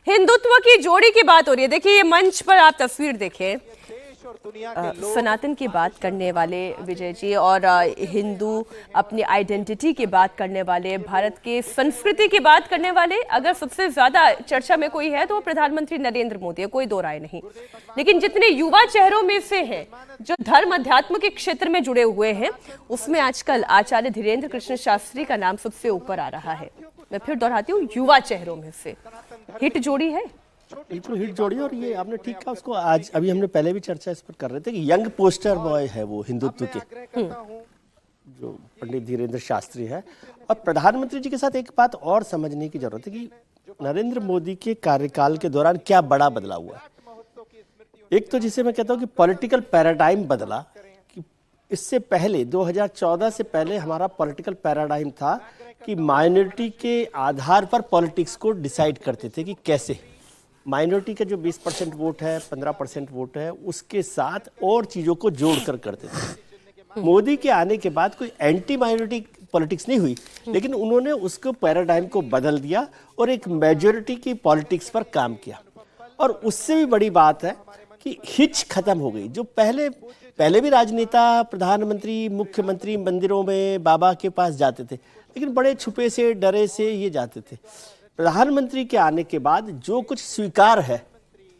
हिंदुत्व की जोड़ी की बात हो रही है। देखिए ये मंच पर आप तस्वीर देखें, सनातन की बात करने वाले विजय जी और हिंदू अपनी आइडेंटिटी की बात करने वाले, भारत के संस्कृति की बात करने वाले, अगर सबसे ज्यादा चर्चा में कोई है तो वो प्रधानमंत्री नरेंद्र मोदी है, कोई दो राय नहीं। लेकिन जितने युवा चेहरों में से हैं जो धर्म अध्यात्म के क्षेत्र में जुड़े हुए हैं, उसमें आजकल आचार्य धीरेन्द्र कृष्ण शास्त्री का नाम सबसे ऊपर आ रहा है। मैं फिर दोहराती हूँ, युवा चेहरों में से हिट जोड़ी है, बिल्कुल हिट जोड़ी। और ये आपने ठीक कहा, उसको आज अभी हमने पहले भी चर्चा इस पर कर रहे थे कि यंग पोस्टर बॉय है वो हिंदुत्व के, जो पंडित धीरेन्द्र शास्त्री है। और प्रधानमंत्री जी के साथ एक बात और समझने की जरूरत है कि नरेंद्र मोदी के कार्यकाल के दौरान क्या बड़ा बदलाव हुआ। एक तो जिसे मैं कहता हूँ कि पॉलिटिकल पैराडाइम बदला, कि इससे पहले 2014 से पहले हमारा पॉलिटिकल पैराडाइम था कि माइनॉरिटी के आधार पर पॉलिटिक्स को डिसाइड करते थे कि कैसे माइनॉरिटी का जो 20% वोट है, 15% वोट है, उसके साथ और चीज़ों को जोड़कर करते थे। मोदी के आने के बाद कोई एंटी माइनॉरिटी पॉलिटिक्स नहीं हुई, लेकिन उन्होंने उसको पैराडाइम को बदल दिया और एक मेजॉरिटी की पॉलिटिक्स पर काम किया। और उससे भी बड़ी बात है कि हिच खत्म हो गई। जो पहले भी राजनेता, प्रधानमंत्री, मुख्यमंत्री मंदिरों में बाबा के पास जाते थे, लेकिन बड़े छुपे से, डरे से ये जाते थे। प्रधानमंत्री के आने के बाद जो कुछ स्वीकार है,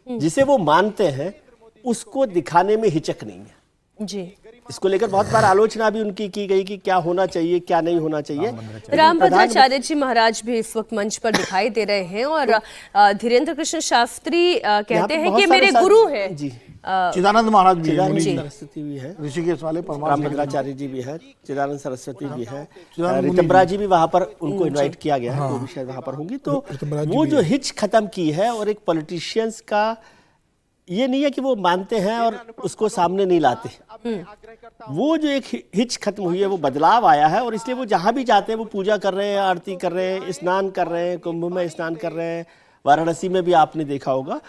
जिसे वो मानते हैं, उसको दिखाने में हिचक नहीं है जी। इसको लेकर बहुत बार आलोचना भी उनकी की गई कि क्या होना चाहिए, क्या नहीं होना चाहिए। रामभद्राचार्य जी महाराज भी इस वक्त मंच पर दिखाई दे रहे हैं और धीरेन्द्र कृष्ण शास्त्री कहते हैं कि मेरे गुरु हैं जी। चिदानंद महाराज भी है, सरस्वती भी है, ऋषिकेश वाले रामभद्राचार्य जी भी है, चिदानंद सरस्वती भी है, ऋतंबरा जी भी वहां पर उनको इनवाइट किया गया है, वो भी शायद वहां पर होंगी। तो वो जो हिच खत्म की है, और एक पॉलिटिशियंस का ये नहीं है कि वो मानते हैं और उसको सामने नहीं लाते, वो जो एक हिच खत्म हुई है, वो बदलाव आया है। और इसलिए वो जहां भी जाते हैं वो पूजा कर रहे हैं, आरती कर रहे हैं, स्नान कर रहे हैं, कुंभ में स्नान कर रहे हैं, वाराणसी में भी आपने देखा होगा।